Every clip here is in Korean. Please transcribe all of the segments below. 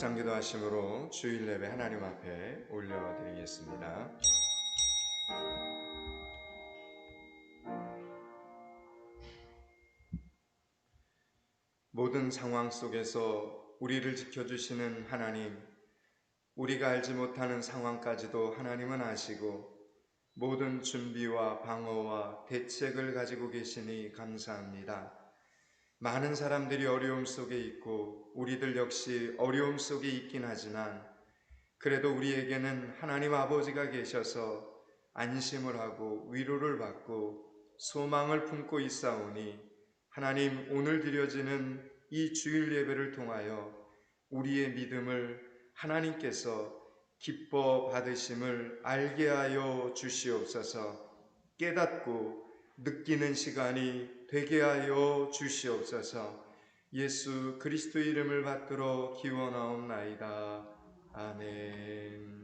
묵상기도 하심으로 주일 예배 하나님 앞에 올려드리겠습니다. 모든 상황 속에서 우리를 지켜주시는 하나님, 우리가 알지 못하는 상황까지도 하나님은 아시고 모든 준비와 방어와 대책을 가지고 계시니 감사합니다. 많은 사람들이 어려움 속에 있고 우리들 역시 어려움 속에 있긴 하지만 그래도 우리에게는 하나님 아버지가 계셔서 안심을 하고 위로를 받고 소망을 품고 있사오니 하나님, 오늘 드려지는 이 주일 예배를 통하여 우리의 믿음을 하나님께서 기뻐 받으심을 알게 하여 주시옵소서. 깨닫고 느끼는 시간이 되게 하여 주시옵소서. 예수 그리스도의 이름을 받들어 기원하옵나이다. 아멘.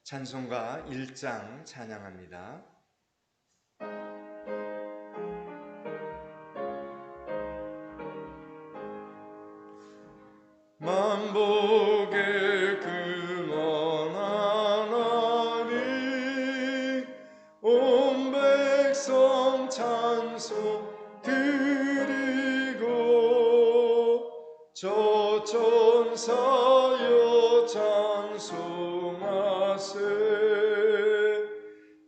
찬송가 1장 찬양합니다. 만복의 근원한 하나님, 온 백성 찬송 드리고 저 천사여 찬송하세.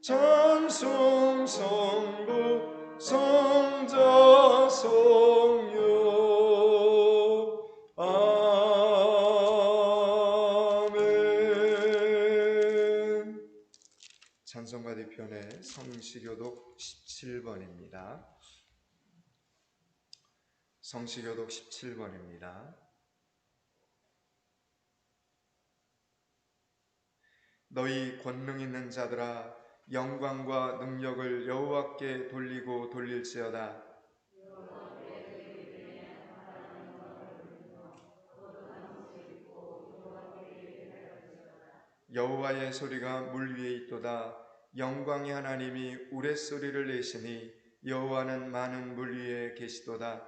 찬송 성부 성자 성령 아멘. 찬송가 뒤편에 성시교독 17번입니다. 성시교독 17번입니다. 너희 권능 있는 자들아, 영광과 능력을 여호와께 돌리고 돌릴지어다. 여호와의 소리가 물 위에 있도다. 영광의 하나님이 우레소리를 내시니 여호와는 많은 물 위에 계시도다.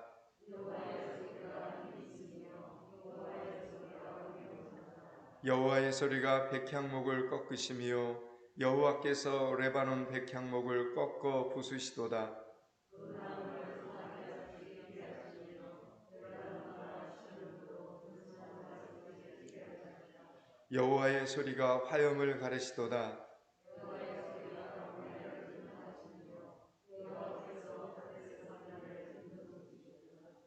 여호와의 소리가 백향목을 꺾으시며 여호와께서 레바논 백향목을 꺾어 부수시도다. 여호와의 소리가 화염을 가르시도다.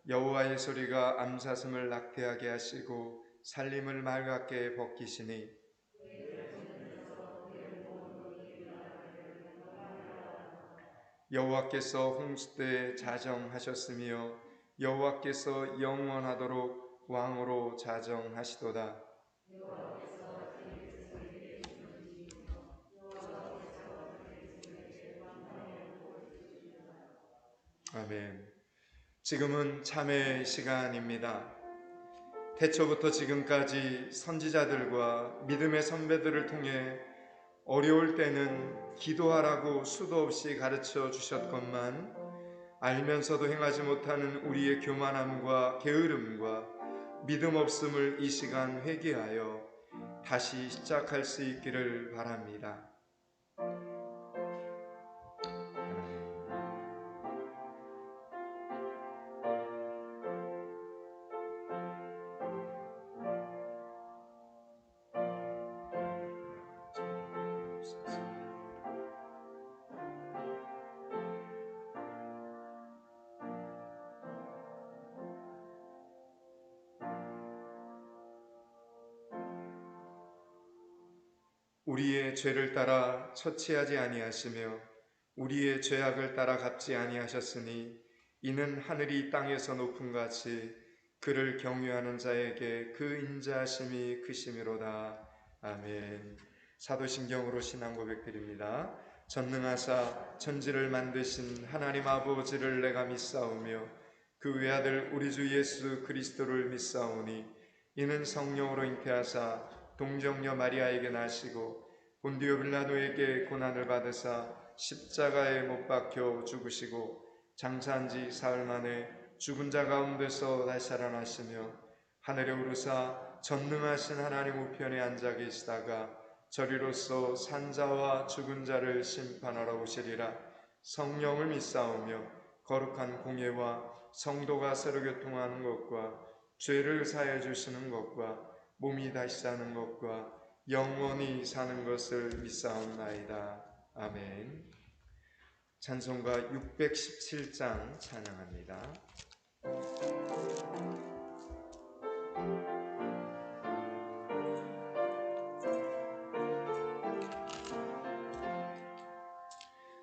여호와의 소리가 암사슴을 낙태하게 하시고 살림을 맑게 벗기시니 여호와께서 홍수 때 자정하셨으며 여호와께서 영원하도록 왕으로 자정하시도다. 아멘. 지금은 참회의 시간입니다. 태초부터 지금까지 선지자들과 믿음의 선배들을 통해 어려울 때는 기도하라고 수도 없이 가르쳐 주셨건만 알면서도 행하지 못하는 우리의 교만함과 게으름과 믿음 없음을 이 시간 회개하여 다시 시작할 수 있기를 바랍니다. 우리의 죄를 따라 처치하지 아니하시며 우리의 죄악을 따라 갚지 아니하셨으니 이는 하늘이 땅에서 높음같이 그를 경외하는 자에게 그 인자하심이 크심이로다. 아멘. 사도신경으로 신앙 고백드립니다. 전능하사 천지를 만드신 하나님 아버지를 내가 믿사오며 그 외아들 우리 주 예수 그리스도를 믿사오니 이는 성령으로 잉태하사 동정녀 마리아에게 나시고 본디오 빌라도에게 고난을 받으사 십자가에 못 박혀 죽으시고 장사한 지 사흘 만에 죽은 자 가운데서 다시 살아나시며 하늘에 오르사 전능하신 하나님 우편에 앉아 계시다가 저리로서 산자와 죽은 자를 심판하러 오시리라. 성령을 믿사오며 거룩한 공예와 성도가 서로 교통하는 것과 죄를 사해 주시는 것과 몸이 다시 사는 것과 영원히 사는 것을 믿사옵나이다. 아멘. 찬송가 617장 찬양합니다.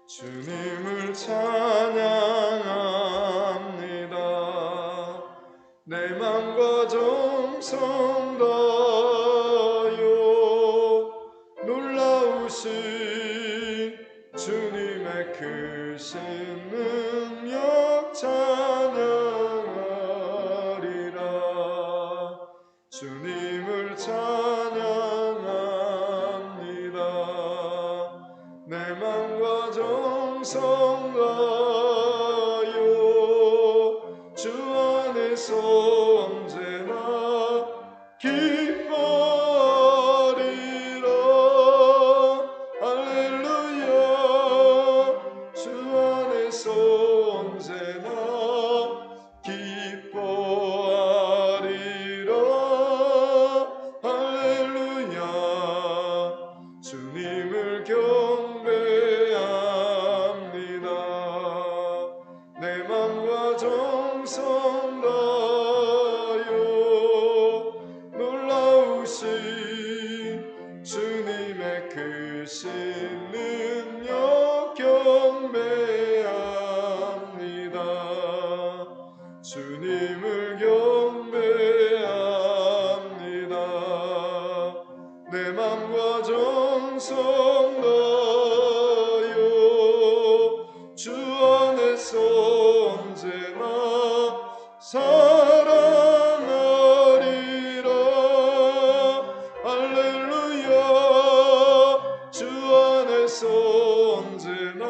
주님을 찬양합니다. 내 맘과 정성 다하여 놀라우신 주님의 크신 능력 찬양하리라. 주님을 찬양합니다. 내 맘과 정성 다하여 주 안에서 언제나 기뻐하리라. 할렐루야. 주 안에서 언제나 기뻐하리라. 할렐루야. 주님을 경배합니다. 내 맘과 정성 다하여 놀라우신 주님의 크신 능력 경배합니다. 주님을 경배합니다. 내 맘과 정성 다하여 주 안에서 언제나 사랑하리라. 할렐루야. 주 안에서 언제나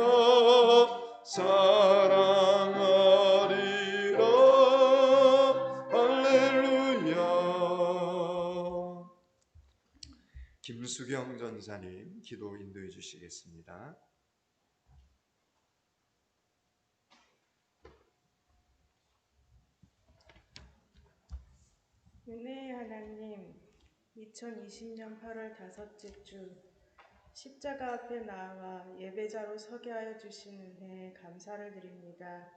사랑하리라. 할렐루야. 김수경 전사님 기도 인도해 주시겠습니다. 은혜의 하나님, 2020년 8월 다섯째 주 십자가 앞에 나와 예배자로 서게 하여 주신 은혜에 감사를 드립니다.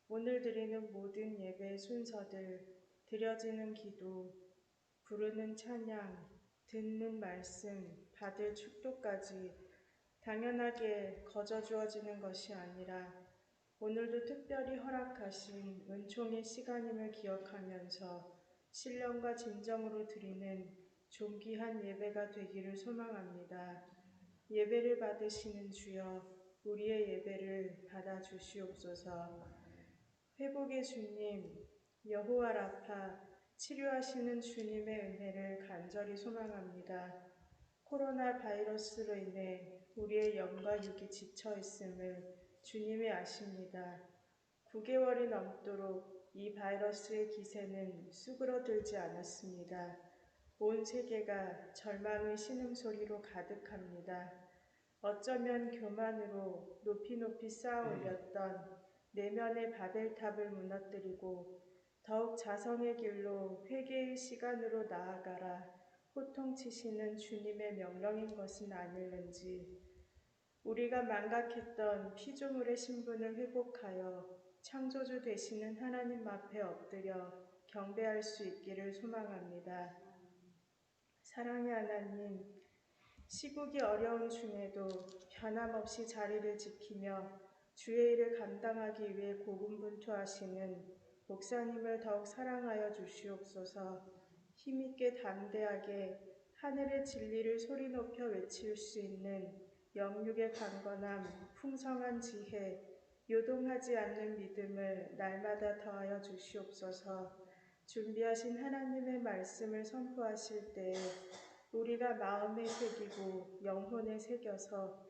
오늘 드리는 모든 예배 순서들, 드려지는 기도, 부르는 찬양, 듣는 말씀, 받을 축도까지 당연하게 거저 주어지는 것이 아니라 오늘도 특별히 허락하신 은총의 시간임을 기억하면서 신령과 진정으로 드리는 존귀한 예배가 되기를 소망합니다. 예배를 받으시는 주여, 우리의 예배를 받아주시옵소서. 회복의 주님, 여호와 라파, 치료하시는 주님의 은혜를 간절히 소망합니다. 코로나 바이러스로 인해 우리의 영과 육이 지쳐 있음을 주님이 아십니다. 9개월이 넘도록 이 바이러스의 기세는 수그러들지 않았습니다. 온 세계가 절망의 신음소리로 가득합니다. 어쩌면 교만으로 높이 쌓아 올렸던 내면의 바벨탑을 무너뜨리고 더욱 자성의 길로 회개의 시간으로 나아가라 호통치시는 주님의 명령인 것은 아닐는지, 우리가 망각했던 피조물의 신분을 회복하여 창조주 되시는 하나님 앞에 엎드려 경배할 수 있기를 소망합니다. 사랑의 하나님, 시국이 어려운 중에도 변함없이 자리를 지키며 주의 일을 감당하기 위해 고군분투하시는 목사님을 더욱 사랑하여 주시옵소서. 힘있게 담대하게 하늘의 진리를 소리 높여 외칠 수 있는 영육의 강건함, 풍성한 지혜, 요동하지 않는 믿음을 날마다 더하여 주시옵소서. 준비하신 하나님의 말씀을 선포하실 때에 우리가 마음에 새기고 영혼에 새겨서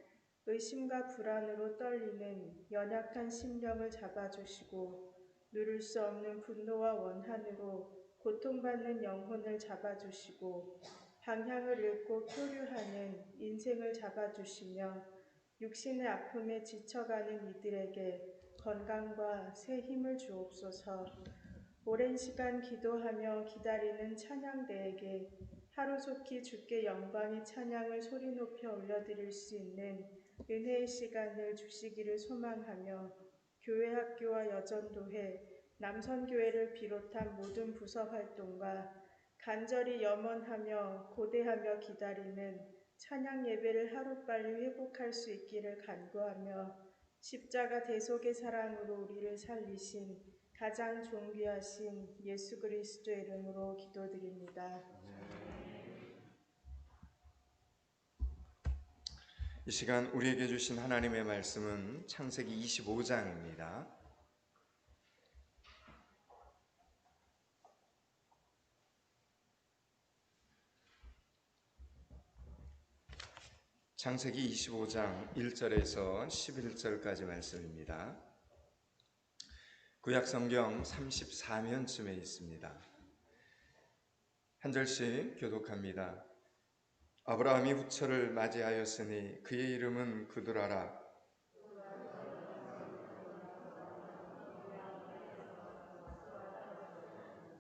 의심과 불안으로 떨리는 연약한 심령을 잡아주시고 누를 수 없는 분노와 원한으로 고통받는 영혼을 잡아주시고 방향을 잃고 표류하는 인생을 잡아주시며 육신의 아픔에 지쳐가는 이들에게 건강과 새 힘을 주옵소서. 오랜 시간 기도하며 기다리는 찬양대에게 하루속히 주께 영광의 찬양을 소리 높여 올려드릴 수 있는 은혜의 시간을 주시기를 소망하며 교회 학교와 여전도회, 남선교회를 비롯한 모든 부서 활동과 간절히 염원하며 고대하며 기다리는 찬양 예배를 하루빨리 회복할 수 있기를 간구하며 십자가 대속의 사랑으로 우리를 살리신 가장 존귀하신 예수 그리스도의 이름으로 기도드립니다. 이 시간 우리에게 주신 하나님의 말씀은 창세기 25장입니다. 창세기 25장 1절에서 11절까지 말씀입니다. 구약 성경 34면쯤에 있습니다. 한 절씩 교독합니다. 아브라함이 후처를 맞이하였으니 그의 이름은 그두라라.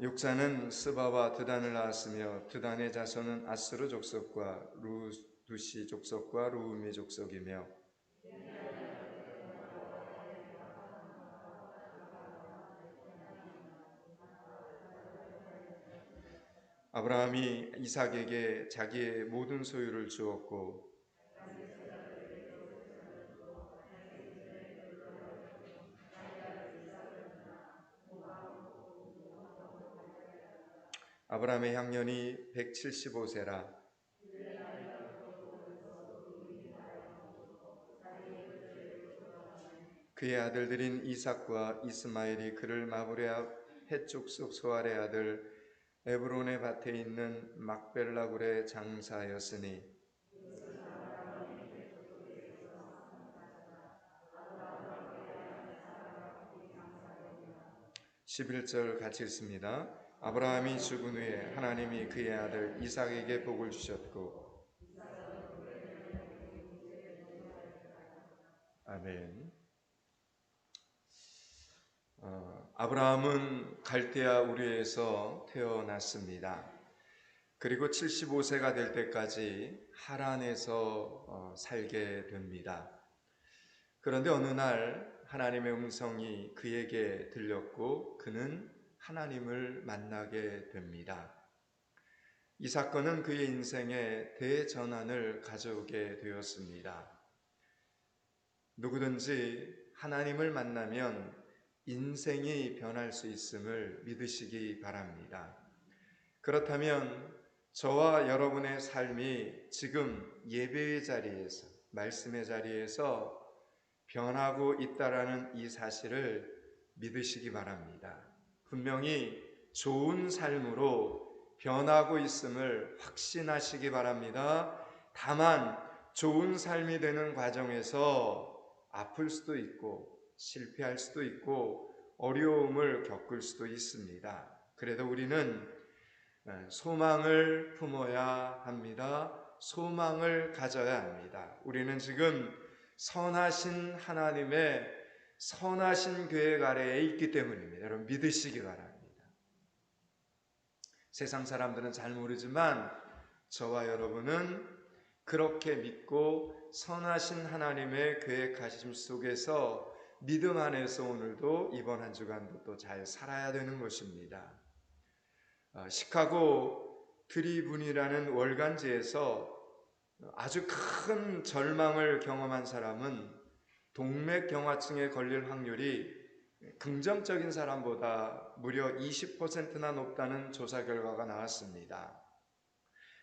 육사는 스바와 드단을 낳았으며 드단의 자손은 아스르 족속과 루두시 족속과 루우미 족속이며 아브라함이 이삭에게 자기의 모든 소유를 주었고 아브라함의 향년이 175세라. 그의 아들들인 이삭과 이스마엘이 그를 마브레 앞 헷족속 소알의 아들 에브론의 밭에 있는 막벨라 굴에 장사하였으니 11절 같이 읽습니다. 아브라함이 죽은 후에 하나님이 그의 아들 이삭에게 복을 주셨고 아멘. 아브라함은 갈대아 우르에서 태어났습니다. 그리고 75세가 될 때까지 하란에서 살게 됩니다. 그런데 어느 날 하나님의 음성이 그에게 들렸고 그는 하나님을 만나게 됩니다. 이 사건은 그의 인생에 대전환을 가져오게 되었습니다. 누구든지 하나님을 만나면 인생이 변할 수 있음을 믿으시기 바랍니다. 그렇다면 저와 여러분의 삶이 지금 예배의 자리에서, 말씀의 자리에서 변하고 있다라는 이 사실을 믿으시기 바랍니다. 분명히 좋은 삶으로 변하고 있음을 확신하시기 바랍니다. 다만 좋은 삶이 되는 과정에서 아플 수도 있고 실패할 수도 있고 어려움을 겪을 수도 있습니다. 그래도 우리는 소망을 품어야 합니다. 소망을 가져야 합니다. 우리는 지금 선하신 하나님의 선하신 계획 아래에 있기 때문입니다. 여러분 믿으시기 바랍니다. 세상 사람들은 잘 모르지만 저와 여러분은 그렇게 믿고 선하신 하나님의 계획하심 속에서 믿음 안에서 오늘도 이번 한 주간도 또 잘 살아야 되는 것입니다. 시카고 트리뷴이라는 월간지에서 아주 큰 절망을 경험한 사람은 동맥경화증에 걸릴 확률이 긍정적인 사람보다 무려 20%나 높다는 조사 결과가 나왔습니다.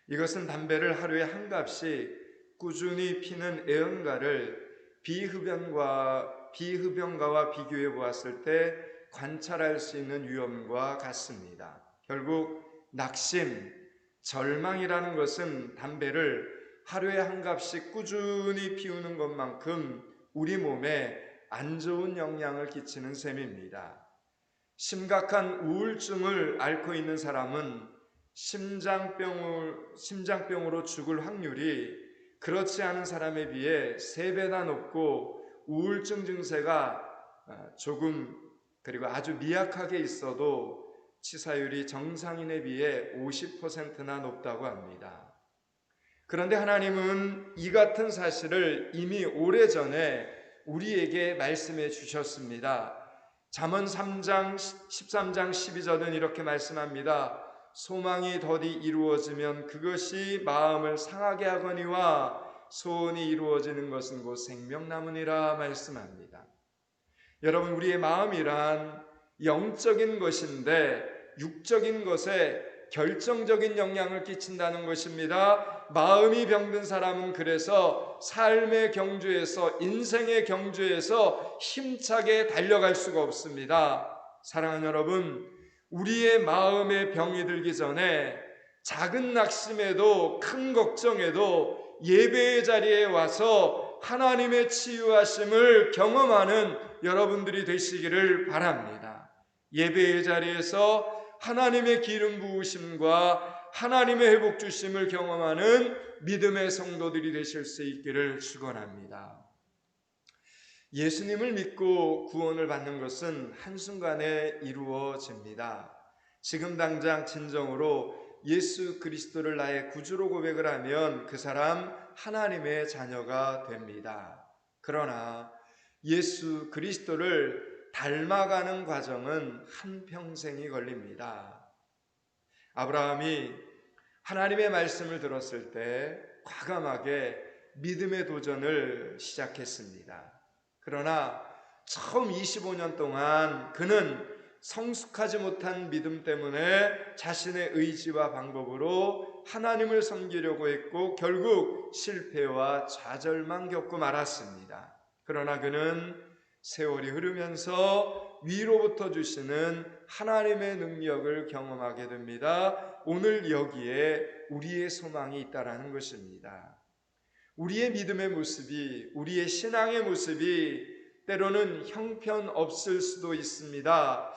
이것은 담배를 하루에 한 갑씩 꾸준히 피는 애언가를 비흡연과 비흡연가와 비교해 보았을 때 관찰할 수 있는 위험과 같습니다. 결국 낙심, 절망이라는 것은 담배를 하루에 한 갑씩 꾸준히 피우는 것만큼 우리 몸에 안 좋은 영향을 끼치는 셈입니다. 심각한 우울증을 앓고 있는 사람은 심장병으로 죽을 확률이 그렇지 않은 사람에 비해 3배나 높고, 우울증 증세가 조금 그리고 아주 미약하게 있어도 치사율이 정상인에 비해 50%나 높다고 합니다. 그런데 하나님은 이 같은 사실을 이미 오래전에 우리에게 말씀해 주셨습니다. 잠언 3장 13장 12절은 이렇게 말씀합니다. 소망이 더디 이루어지면 그것이 마음을 상하게 하거니와 소원이 이루어지는 것은 곧 생명나무니라 말씀합니다. 여러분, 우리의 마음이란 영적인 것인데 육적인 것에 결정적인 영향을 끼친다는 것입니다. 마음이 병든 사람은 그래서 삶의 경주에서, 인생의 경주에서 힘차게 달려갈 수가 없습니다. 사랑하는 여러분, 우리의 마음에 병이 들기 전에 작은 낙심에도 큰 걱정에도 예배의 자리에 와서 하나님의 치유하심을 경험하는 여러분들이 되시기를 바랍니다. 예배의 자리에서 하나님의 기름 부으심과 하나님의 회복 주심을 경험하는 믿음의 성도들이 되실 수 있기를 축원합니다. 예수님을 믿고 구원을 받는 것은 한순간에 이루어집니다. 지금 당장 진정으로 예수 그리스도를 나의 구주로 고백을 하면 그 사람 하나님의 자녀가 됩니다. 그러나 예수 그리스도를 닮아가는 과정은 한평생이 걸립니다. 아브라함이 하나님의 말씀을 들었을 때 과감하게 믿음의 도전을 시작했습니다. 그러나 처음 25년 동안 그는 성숙하지 못한 믿음 때문에 자신의 의지와 방법으로 하나님을 섬기려고 했고 결국 실패와 좌절만 겪고 말았습니다. 그러나 그는 세월이 흐르면서 위로부터 주시는 하나님의 능력을 경험하게 됩니다. 오늘 여기에 우리의 소망이 있다라는 것입니다. 우리의 믿음의 모습이, 우리의 신앙의 모습이 때로는 형편없을 수도 있습니다.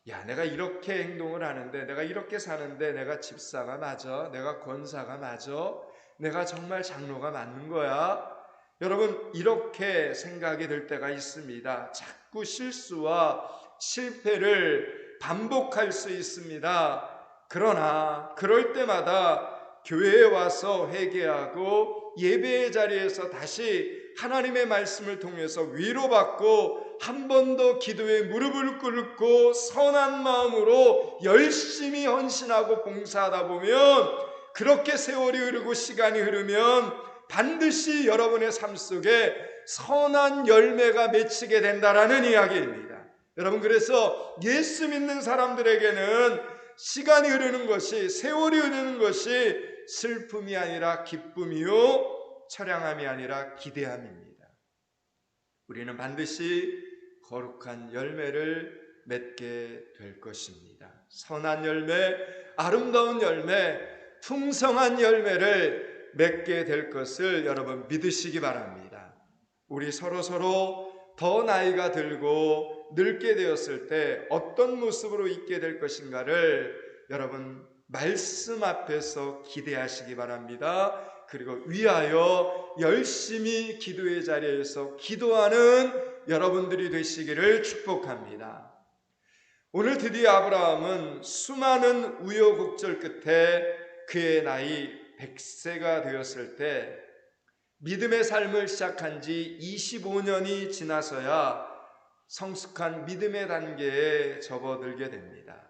야, 내가 이렇게 행동을 하는데, 내가 이렇게 사는데 내가 집사가 맞아? 내가 권사가 맞아? 내가 정말 장로가 맞는 거야? 여러분, 이렇게 생각이 들 때가 있습니다. 자꾸 실수와 실패를 반복할 수 있습니다. 그러나 그럴 때마다 교회에 와서 회개하고 예배의 자리에서 다시 하나님의 말씀을 통해서 위로받고 한 번 더 기도에 무릎을 꿇고 선한 마음으로 열심히 헌신하고 봉사하다 보면, 그렇게 세월이 흐르고 시간이 흐르면 반드시 여러분의 삶 속에 선한 열매가 맺히게 된다라는 이야기입니다. 여러분, 그래서 예수 믿는 사람들에게는 시간이 흐르는 것이, 세월이 흐르는 것이 슬픔이 아니라 기쁨이요, 처량함이 아니라 기대함입니다. 우리는 반드시 거룩한 열매를 맺게 될 것입니다. 선한 열매, 아름다운 열매, 풍성한 열매를 맺게 될 것을 여러분 믿으시기 바랍니다. 우리 서로 더 나이가 들고 늙게 되었을 때 어떤 모습으로 있게 될 것인가를 여러분 말씀 앞에서 기대하시기 바랍니다. 그리고 위하여 열심히 기도의 자리에서 기도하는 여러분들이 되시기를 축복합니다. 오늘 드디어 아브라함은 수많은 우여곡절 끝에 그의 나이 100세가 되었을 때 믿음의 삶을 시작한 지 25년이 지나서야 성숙한 믿음의 단계에 접어들게 됩니다.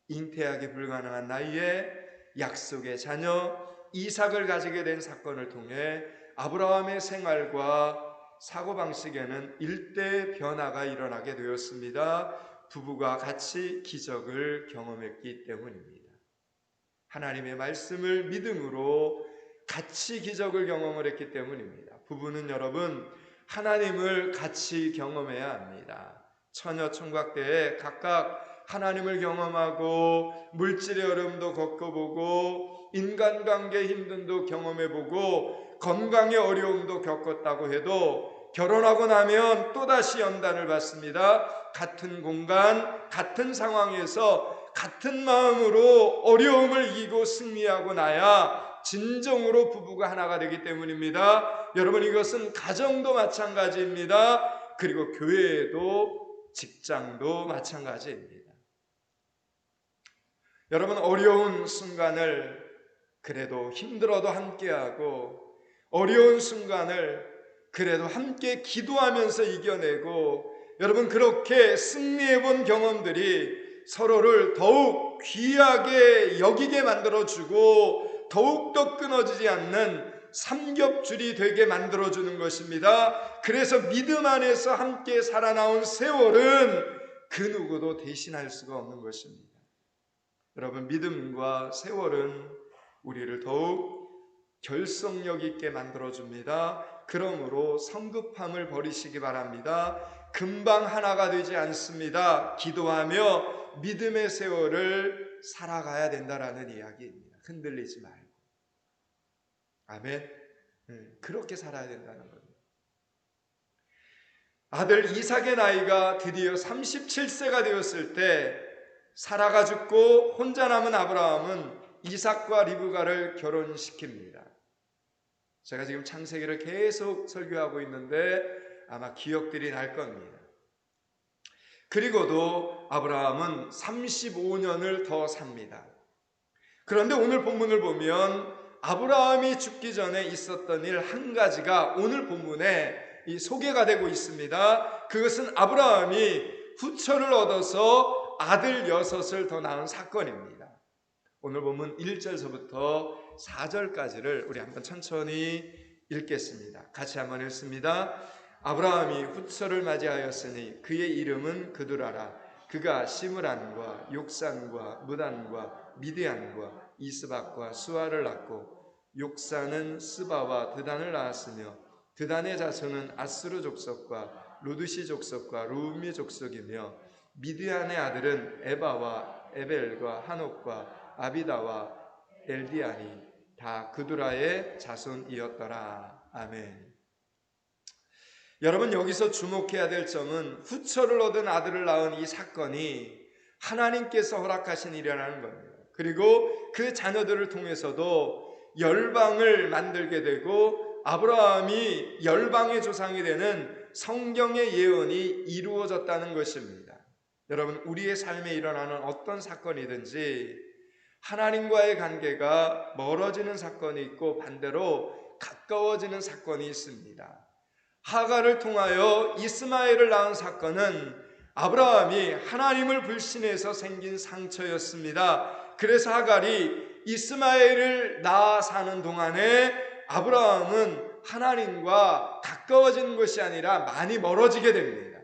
잉태하기 불가능한 나이에 약속의 자녀 이삭을 가지게 된 사건을 통해 아브라함의 생활과 사고방식에는 일대 변화가 일어나게 되었습니다. 부부가 같이 기적을 경험했기 때문입니다. 하나님의 말씀을 믿음으로 같이 기적을 경험을 했기 때문입니다. 부부는 여러분 하나님을 같이 경험해야 합니다. 처녀 총각 때에 각각 하나님을 경험하고 물질의 어려움도 겪어보고 인간관계 힘듦도 경험해보고 건강의 어려움도 겪었다고 해도 결혼하고 나면 또다시 연단을 받습니다. 같은 공간, 같은 상황에서 같은 마음으로 어려움을 이기고 승리하고 나야 진정으로 부부가 하나가 되기 때문입니다. 여러분, 이것은 가정도 마찬가지입니다. 그리고 교회에도 직장도 마찬가지입니다. 여러분, 어려운 순간을 그래도 힘들어도 함께하고 어려운 순간을 그래도 함께 기도하면서 이겨내고 여러분 그렇게 승리해 본 경험들이 서로를 더욱 귀하게 여기게 만들어주고 더욱더 끊어지지 않는 삼겹줄이 되게 만들어주는 것입니다. 그래서 믿음 안에서 함께 살아나온 세월은 그 누구도 대신할 수가 없는 것입니다. 여러분, 믿음과 세월은 우리를 더욱 결속력 있게 만들어줍니다. 그러므로 성급함을 버리시기 바랍니다. 금방 하나가 되지 않습니다. 기도하며 믿음의 세월을 살아가야 된다라는 이야기입니다. 흔들리지 말고. 아멘. 그렇게 살아야 된다는 겁니다. 아들 이삭의 나이가 드디어 37세가 되었을 때 사라가 죽고 혼자 남은 아브라함은 이삭과 리브가를 결혼시킵니다. 제가 지금 창세기를 계속 설교하고 있는데 아마 기억들이 날 겁니다. 그리고도 아브라함은 35년을 더 삽니다. 그런데 오늘 본문을 보면 아브라함이 죽기 전에 있었던 일 한 가지가 오늘 본문에 소개가 되고 있습니다. 그것은 아브라함이 후처를 얻어서 아들 6을 더 낳은 사건입니다. 오늘 본문 1절서부터 4절까지를 우리 한번 천천히 읽겠습니다. 같이 한번 읽습니다. 아브라함이 후처를 맞이하였으니 그의 이름은 그두라라. 그가 시므란과 욕산과 무단과 미디안과 이스박과 수아를 낳고 욕산은 스바와 드단을 낳았으며 드단의 자손은 아스루 족속과 루드시 족속과 루미 족속이며 미디안의 아들은 에바와 에벨과 한옥과 아비다와 엘디안이 다 그두라의 자손이었더라. 아멘. 여러분, 여기서 주목해야 될 점은 후처를 얻은 아들을 낳은 이 사건이 하나님께서 허락하신 일이라는 겁니다. 그리고 그 자녀들을 통해서도 열방을 만들게 되고 아브라함이 열방의 조상이 되는 성경의 예언이 이루어졌다는 것입니다. 여러분, 우리의 삶에 일어나는 어떤 사건이든지 하나님과의 관계가 멀어지는 사건이 있고 반대로 가까워지는 사건이 있습니다. 하갈을 통하여 이스마엘을 낳은 사건은 아브라함이 하나님을 불신해서 생긴 상처였습니다. 그래서 하갈이 이스마엘을 낳아 사는 동안에 아브라함은 하나님과 가까워지는 것이 아니라 많이 멀어지게 됩니다.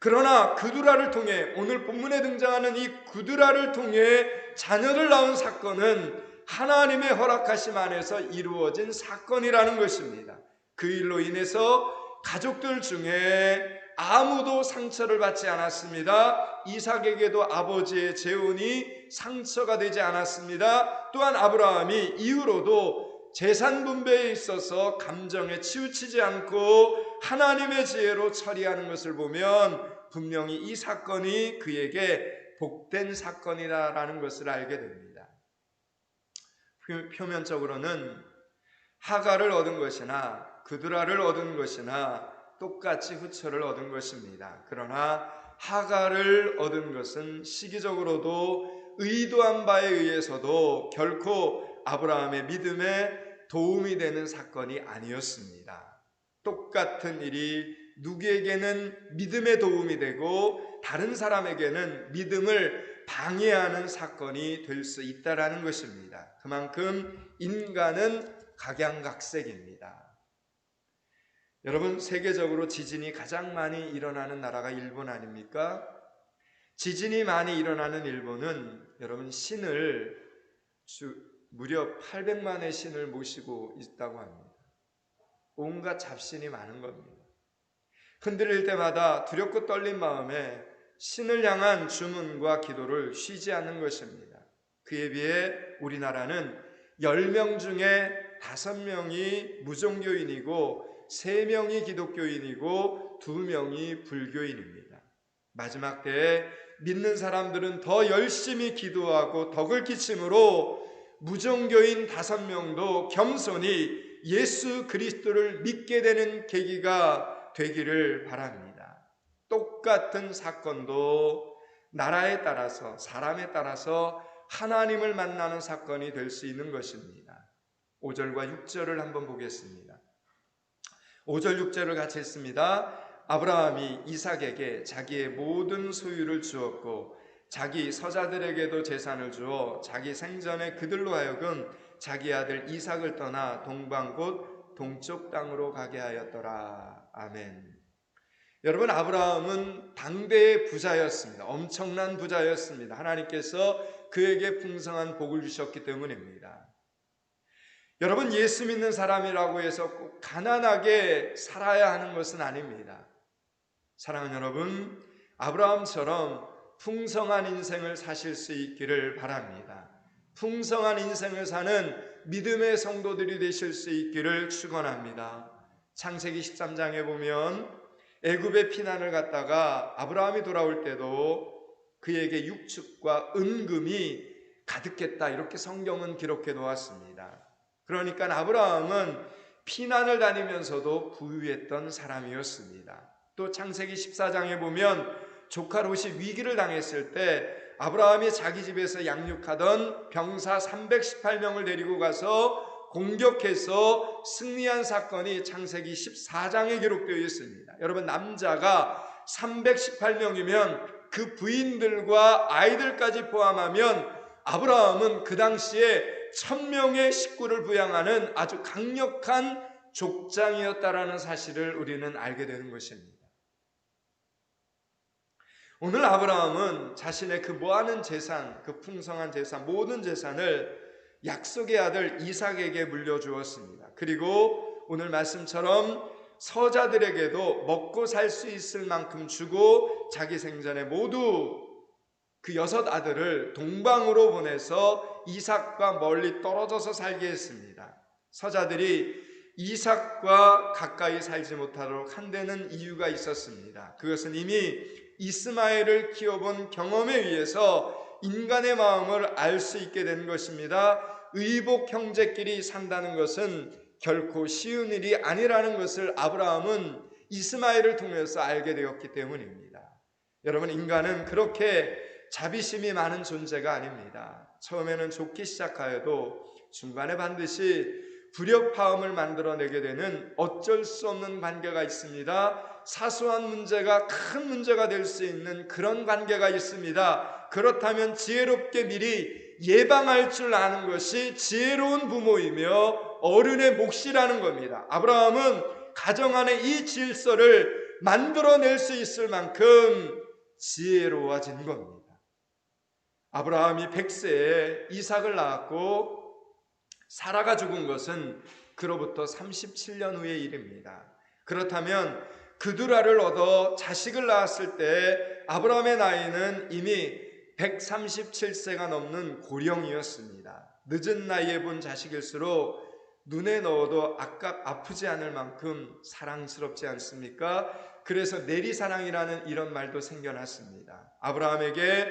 그러나 그두라를 통해, 오늘 본문에 등장하는 이 그두라를 통해 자녀를 낳은 사건은 하나님의 허락하심 안에서 이루어진 사건이라는 것입니다. 그 일로 인해서 가족들 중에 아무도 상처를 받지 않았습니다. 이삭에게도 아버지의 재혼이 상처가 되지 않았습니다. 또한 아브라함이 이후로도 재산 분배에 있어서 감정에 치우치지 않고 하나님의 지혜로 처리하는 것을 보면 분명히 이 사건이 그에게 복된 사건이라는 것을 알게 됩니다. 표면적으로는 하갈을 얻은 것이나 그두라를 얻은 것이나 똑같이 후처를 얻은 것입니다. 그러나 하갈을 얻은 것은 시기적으로도 의도한 바에 의해서도 결코 아브라함의 믿음에 도움이 되는 사건이 아니었습니다. 똑같은 일이 누구에게는 믿음에 도움이 되고 다른 사람에게는 믿음을 방해하는 사건이 될 수 있다는 것입니다. 그만큼 인간은 각양각색입니다. 여러분, 세계적으로 지진이 가장 많이 일어나는 나라가 일본 아닙니까? 지진이 많이 일어나는 일본은 여러분 무려 800만의 신을 모시고 있다고 합니다. 온갖 잡신이 많은 겁니다. 흔들릴 때마다 두렵고 떨린 마음에 신을 향한 주문과 기도를 쉬지 않는 것입니다. 그에 비해 우리나라는 10명 중에 5명이 무종교인이고 3명이 기독교인이고 2명이 불교인입니다. 마지막 때에 믿는 사람들은 더 열심히 기도하고 덕을 끼침으로 무종교인 5명도 겸손히 예수 그리스도를 믿게 되는 계기가 되기를 바랍니다. 똑같은 사건도 나라에 따라서, 사람에 따라서 하나님을 만나는 사건이 될 수 있는 것입니다. 5절과 6절을 한번 보겠습니다. 5절 6절을 같이 읽습니다. 아브라함이 이삭에게 자기의 모든 소유를 주었고 자기 서자들에게도 재산을 주어 자기 생전에 그들로 하여금 자기 아들 이삭을 떠나 동방 곧 동쪽 땅으로 가게 하였더라. 아멘. 여러분, 아브라함은 당대의 부자였습니다. 엄청난 부자였습니다. 하나님께서 그에게 풍성한 복을 주셨기 때문입니다. 여러분, 예수 믿는 사람이라고 해서 꼭 가난하게 살아야 하는 것은 아닙니다. 사랑하는 여러분, 아브라함처럼 풍성한 인생을 사실 수 있기를 바랍니다. 풍성한 인생을 사는 믿음의 성도들이 되실 수 있기를 축원합니다. 창세기 13장에 보면 애굽의 피난을 갔다가 아브라함이 돌아올 때도 그에게 육축과 은금이 가득했다, 이렇게 성경은 기록해 놓았습니다. 그러니까 아브라함은 피난을 다니면서도 부유했던 사람이었습니다. 또 창세기 14장에 보면 조카 롯이 위기를 당했을 때 아브라함이 자기 집에서 양육하던 병사 318명을 데리고 가서 공격해서 승리한 사건이 창세기 14장에 기록되어 있습니다. 여러분, 남자가 318명이면 그 부인들과 아이들까지 포함하면 아브라함은 그 당시에 1000명의 식구를 부양하는 아주 강력한 족장이었다라는 사실을 우리는 알게 되는 것입니다. 오늘 아브라함은 자신의 그 모아는 재산, 그 풍성한 재산, 모든 재산을 약속의 아들 이삭에게 물려주었습니다. 그리고 오늘 말씀처럼 서자들에게도 먹고 살 수 있을 만큼 주고 자기 생전에 모두 그 6 아들을 동방으로 보내서 이삭과 멀리 떨어져서 살게 했습니다. 서자들이 이삭과 가까이 살지 못하도록 한 데는 이유가 있었습니다. 그것은 이미 이스마엘을 키워본 경험에 의해서 인간의 마음을 알 수 있게 된 것입니다. 의복 형제끼리 산다는 것은 결코 쉬운 일이 아니라는 것을 아브라함은 이스마엘을 통해서 알게 되었기 때문입니다. 여러분, 인간은 그렇게 자비심이 많은 존재가 아닙니다. 처음에는 좋기 시작하여도 중간에 반드시 불협화음을 만들어내게 되는 어쩔 수 없는 관계가 있습니다. 사소한 문제가 큰 문제가 될 수 있는 그런 관계가 있습니다. 그렇다면 지혜롭게 미리 예방할 줄 아는 것이 지혜로운 부모이며 어른의 몫이라는 겁니다. 아브라함은 가정 안에 이 질서를 만들어낼 수 있을 만큼 지혜로워진 겁니다. 아브라함이 100세에 이삭을 낳았고 사라가 죽은 것은 그로부터 37년 후의 일입니다. 그렇다면 그두라를 얻어 자식을 낳았을 때 아브라함의 나이는 이미 137세가 넘는 고령이었습니다. 늦은 나이에 본 자식일수록 눈에 넣어도 아프지 않을 만큼 사랑스럽지 않습니까? 그래서 내리사랑이라는 이런 말도 생겨났습니다. 아브라함에게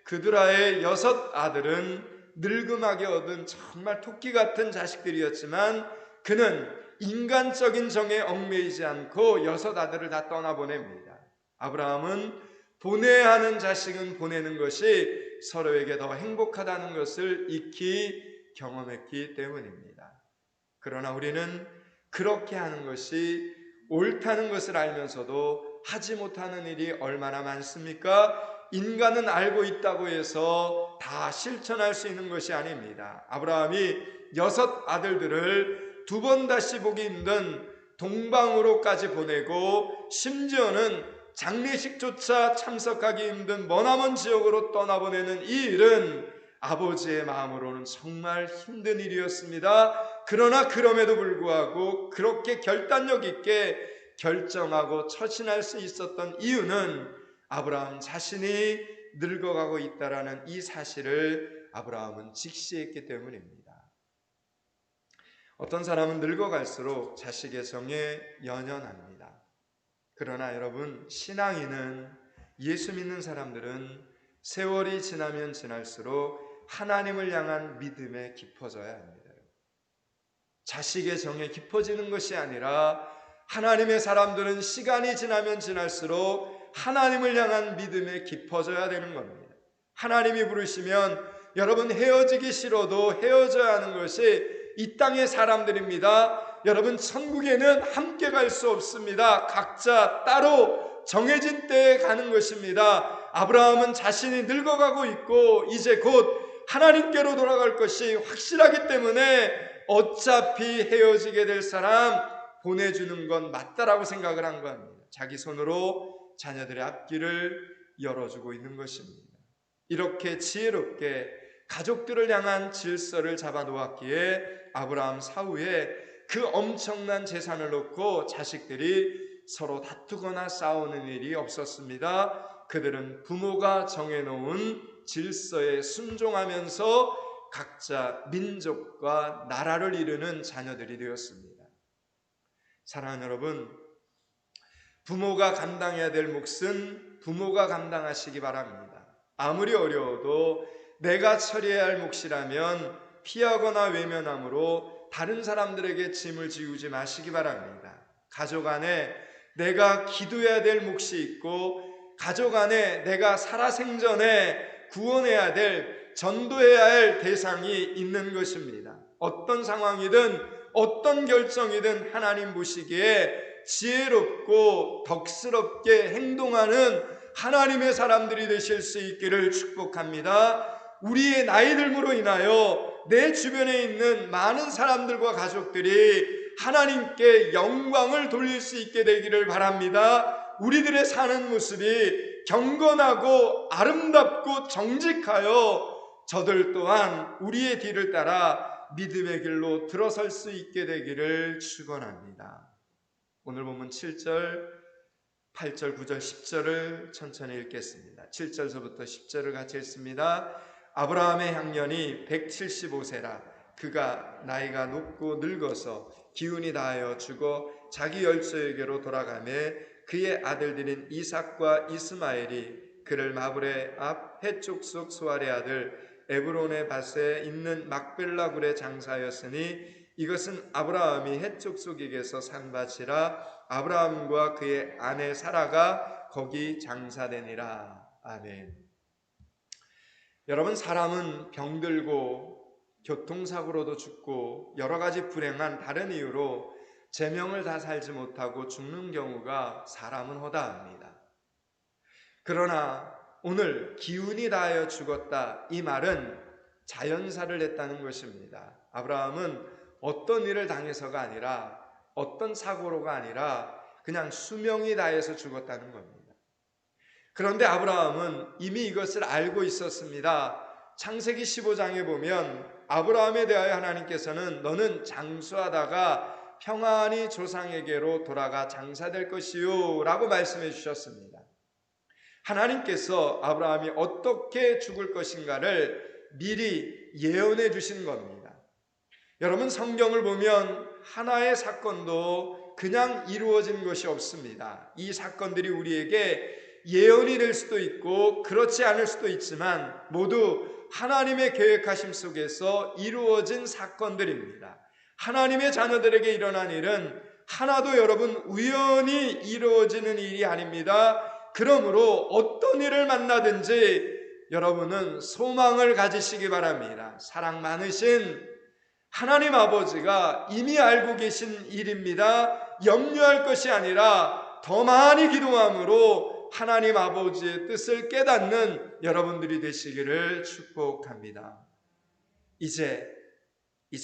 그두라의 6 아들은 늙음하게 얻은 정말 토끼 같은 자식들이었지만 그는 인간적인 정에 얽매이지 않고 6 아들을 다 떠나보냅니다. 아브라함은 보내야 하는 자식은 보내는 것이 서로에게 더 행복하다는 것을 익히 경험했기 때문입니다. 그러나 우리는 그렇게 하는 것이 옳다는 것을 알면서도 하지 못하는 일이 얼마나 많습니까? 인간은 알고 있다고 해서 다 실천할 수 있는 것이 아닙니다. 아브라함이 6 아들들을 2번 다시 보기 힘든 동방으로까지 보내고 심지어는 장례식조차 참석하기 힘든 머나먼 지역으로 떠나보내는 이 일은 아버지의 마음으로는 정말 힘든 일이었습니다. 그러나 그럼에도 불구하고 그렇게 결단력 있게 결정하고 처신할 수 있었던 이유는 아브라함 자신이 늙어가고 있다라는 이 사실을 아브라함은 직시했기 때문입니다. 어떤 사람은 늙어갈수록 자식의 정에 연연합니다. 그러나 여러분, 신앙인은, 예수 믿는 사람들은 세월이 지나면 지날수록 하나님을 향한 믿음에 깊어져야 합니다. 자식의 정에 깊어지는 것이 아니라 하나님의 사람들은 시간이 지나면 지날수록 하나님을 향한 믿음에 깊어져야 되는 겁니다. 하나님이 부르시면 여러분, 헤어지기 싫어도 헤어져야 하는 것이 이 땅의 사람들입니다. 여러분, 천국에는 함께 갈 수 없습니다. 각자 따로 정해진 때에 가는 것입니다. 아브라함은 자신이 늙어가고 있고 이제 곧 하나님께로 돌아갈 것이 확실하기 때문에 어차피 헤어지게 될 사람 보내주는 건 맞다라고 생각을 한 겁니다. 자기 손으로 자녀들의 앞길을 열어주고 있는 것입니다. 이렇게 지혜롭게 가족들을 향한 질서를 잡아놓았기에 아브라함 사후에 그 엄청난 재산을 놓고 자식들이 서로 다투거나 싸우는 일이 없었습니다. 그들은 부모가 정해놓은 질서에 순종하면서 각자 민족과 나라를 이루는 자녀들이 되었습니다. 사랑하는 여러분, 부모가 감당해야 될 몫은 부모가 감당하시기 바랍니다. 아무리 어려워도 내가 처리해야 할 몫이라면 피하거나 외면함으로 다른 사람들에게 짐을 지우지 마시기 바랍니다. 가족 안에 내가 기도해야 될 몫이 있고 가족 안에 내가 살아생전에 구원해야 될, 전도해야 할 대상이 있는 것입니다. 어떤 상황이든 어떤 결정이든 하나님 보시기에 지혜롭고 덕스럽게 행동하는 하나님의 사람들이 되실 수 있기를 축복합니다. 우리의 나이 들므로 인하여 내 주변에 있는 많은 사람들과 가족들이 하나님께 영광을 돌릴 수 있게 되기를 바랍니다. 우리들의 사는 모습이 경건하고 아름답고 정직하여 저들 또한 우리의 뒤를 따라 믿음의 길로 들어설 수 있게 되기를 축원합니다. 오늘 본문 7절, 8절, 9절, 10절을 천천히 읽겠습니다. 7절서부터 10절을 같이 읽습니다. 아브라함의 향년이 175세라. 그가 나이가 높고 늙어서 기운이 다하여 죽어 자기 열조에게로 돌아가매 그의 아들들인 이삭과 이스마엘이 그를 마브레 앞 해족속 소알의 아들 에브론의 밭에 있는 막벨라 굴에 장사하였으니 이것은 아브라함이 헷족속에게서 산 밭이라. 아브라함과 그의 아내 사라가 거기 장사되니라. 아멘. 여러분, 사람은 병들고 교통사고로도 죽고 여러 가지 불행한 다른 이유로 제명을 다 살지 못하고 죽는 경우가 사람은 허다합니다. 그러나 오늘 기운이 다하여 죽었다, 이 말은 자연사를 했다는 것입니다. 아브라함은 어떤 일을 당해서가 아니라, 어떤 사고로가 아니라 그냥 수명이 다해서 죽었다는 겁니다. 그런데 아브라함은 이미 이것을 알고 있었습니다. 창세기 15장에 보면 아브라함에 대하여 하나님께서는 너는 장수하다가 평안히 조상에게로 돌아가 장사될 것이요 라고 말씀해 주셨습니다. 하나님께서 아브라함이 어떻게 죽을 것인가를 미리 예언해 주신 겁니다. 여러분, 성경을 보면 하나의 사건도 그냥 이루어진 것이 없습니다. 이 사건들이 우리에게 예언이 될 수도 있고 그렇지 않을 수도 있지만 모두 하나님의 계획하심 속에서 이루어진 사건들입니다. 하나님의 자녀들에게 일어난 일은 하나도 여러분 우연히 이루어지는 일이 아닙니다. 그러므로 어떤 일을 만나든지 여러분은 소망을 가지시기 바랍니다. 사랑 많으신 하나님 아버지가 이미 알고 계신 일입니다. 염려할 것이 아니라 더 많이 기도함으로 하나님 아버지의 뜻을 깨닫는 여러분들이 되시기를 축복합니다. 이제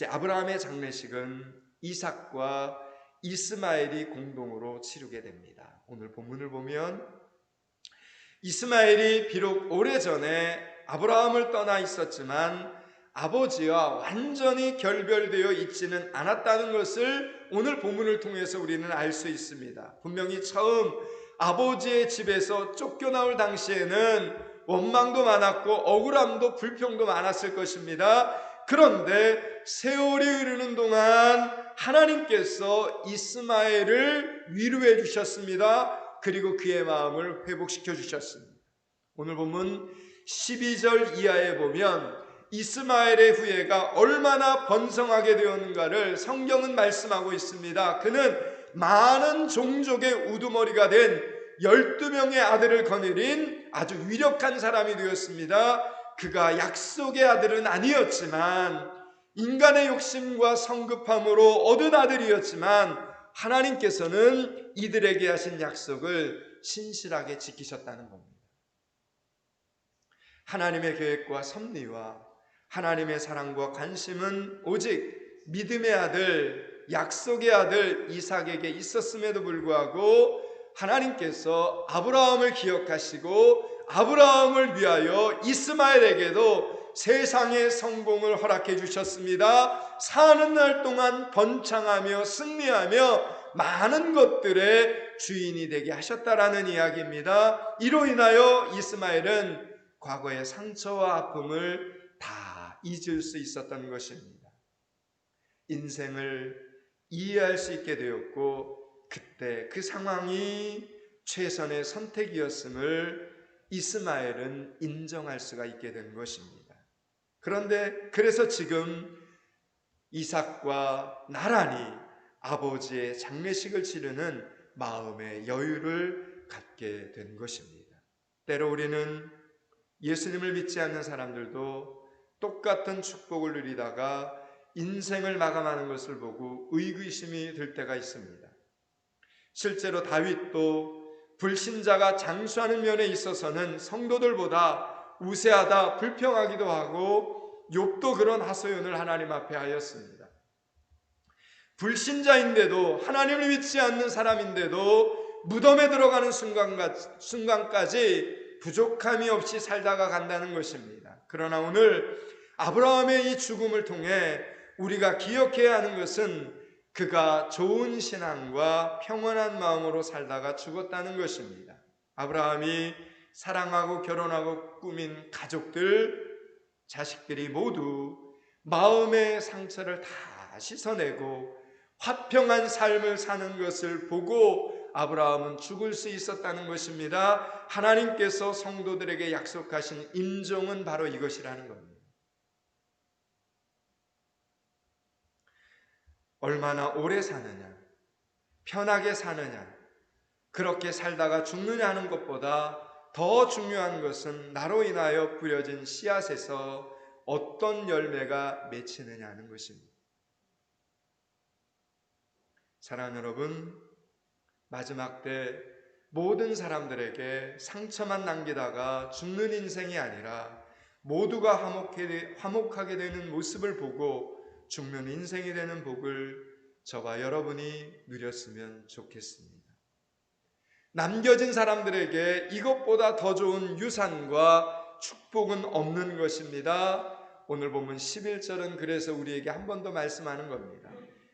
아브라함의 장례식은 이삭과 이스마엘이 공동으로 치르게 됩니다. 오늘 본문을 보면 이스마엘이 비록 오래전에 아브라함을 떠나 있었지만 아버지와 완전히 결별되어 있지는 않았다는 것을 오늘 본문을 통해서 우리는 알 수 있습니다. 분명히 처음 아버지의 집에서 쫓겨나올 당시에는 원망도 많았고 억울함도 불평도 많았을 것입니다. 그런데 세월이 흐르는 동안 하나님께서 이스마엘을 위로해 주셨습니다. 그리고 그의 마음을 회복시켜 주셨습니다. 오늘 본문 12절 이하에 보면 이스마엘의 후예가 얼마나 번성하게 되었는가를 성경은 말씀하고 있습니다. 그는 많은 종족의 우두머리가 된 12명의 아들을 거느린 아주 위력한 사람이 되었습니다. 그가 약속의 아들은 아니었지만 인간의 욕심과 성급함으로 얻은 아들이었지만 하나님께서는 이들에게 하신 약속을 신실하게 지키셨다는 겁니다. 하나님의 계획과 섭리와 하나님의 사랑과 관심은 오직 믿음의 아들, 약속의 아들 이삭에게 있었음에도 불구하고 하나님께서 아브라함을 기억하시고 아브라함을 위하여 이스마엘에게도 세상의 성공을 허락해 주셨습니다. 사는 날 동안 번창하며 승리하며 많은 것들의 주인이 되게 하셨다라는 이야기입니다. 이로 인하여 이스마엘은 과거의 상처와 아픔을 다 잊을 수 있었던 것입니다. 인생을 이해할 수 있게 되었고 그때 그 상황이 최선의 선택이었음을 이스마엘은 인정할 수가 있게 된 것입니다. 그런데 그래서 지금 이삭과 나란히 아버지의 장례식을 치르는 마음의 여유를 갖게 된 것입니다. 때로 우리는 예수님을 믿지 않는 사람들도 똑같은 축복을 누리다가 인생을 마감하는 것을 보고 의구심이 들 때가 있습니다. 실제로 다윗도 불신자가 장수하는 면에 있어서는 성도들보다 우세하다 불평하기도 하고 욥도 그런 하소연을 하나님 앞에 하였습니다. 불신자인데도 하나님을 믿지 않는 사람인데도 무덤에 들어가는 순간까지 부족함이 없이 살다가 간다는 것입니다. 그러나 오늘 아브라함의 이 죽음을 통해 우리가 기억해야 하는 것은 그가 좋은 신앙과 평온한 마음으로 살다가 죽었다는 것입니다. 아브라함이 사랑하고 결혼하고 꾸민 가족들, 자식들이 모두 마음의 상처를 다 씻어내고 화평한 삶을 사는 것을 보고 아브라함은 죽을 수 있었다는 것입니다. 하나님께서 성도들에게 약속하신 임종은 바로 이것이라는 겁니다. 얼마나 오래 사느냐, 편하게 사느냐, 그렇게 살다가 죽느냐 하는 것보다 더 중요한 것은 나로 인하여 뿌려진 씨앗에서 어떤 열매가 맺히느냐 하는 것입니다. 사랑하는 여러분, 마지막 때 모든 사람들에게 상처만 남기다가 죽는 인생이 아니라 모두가 화목하게 되는 모습을 보고 죽는 인생이 되는 복을 저와 여러분이 누렸으면 좋겠습니다. 남겨진 사람들에게 이것보다 더 좋은 유산과 축복은 없는 것입니다. 오늘 보면 11절은 그래서 우리에게 한 번 더 말씀하는 겁니다.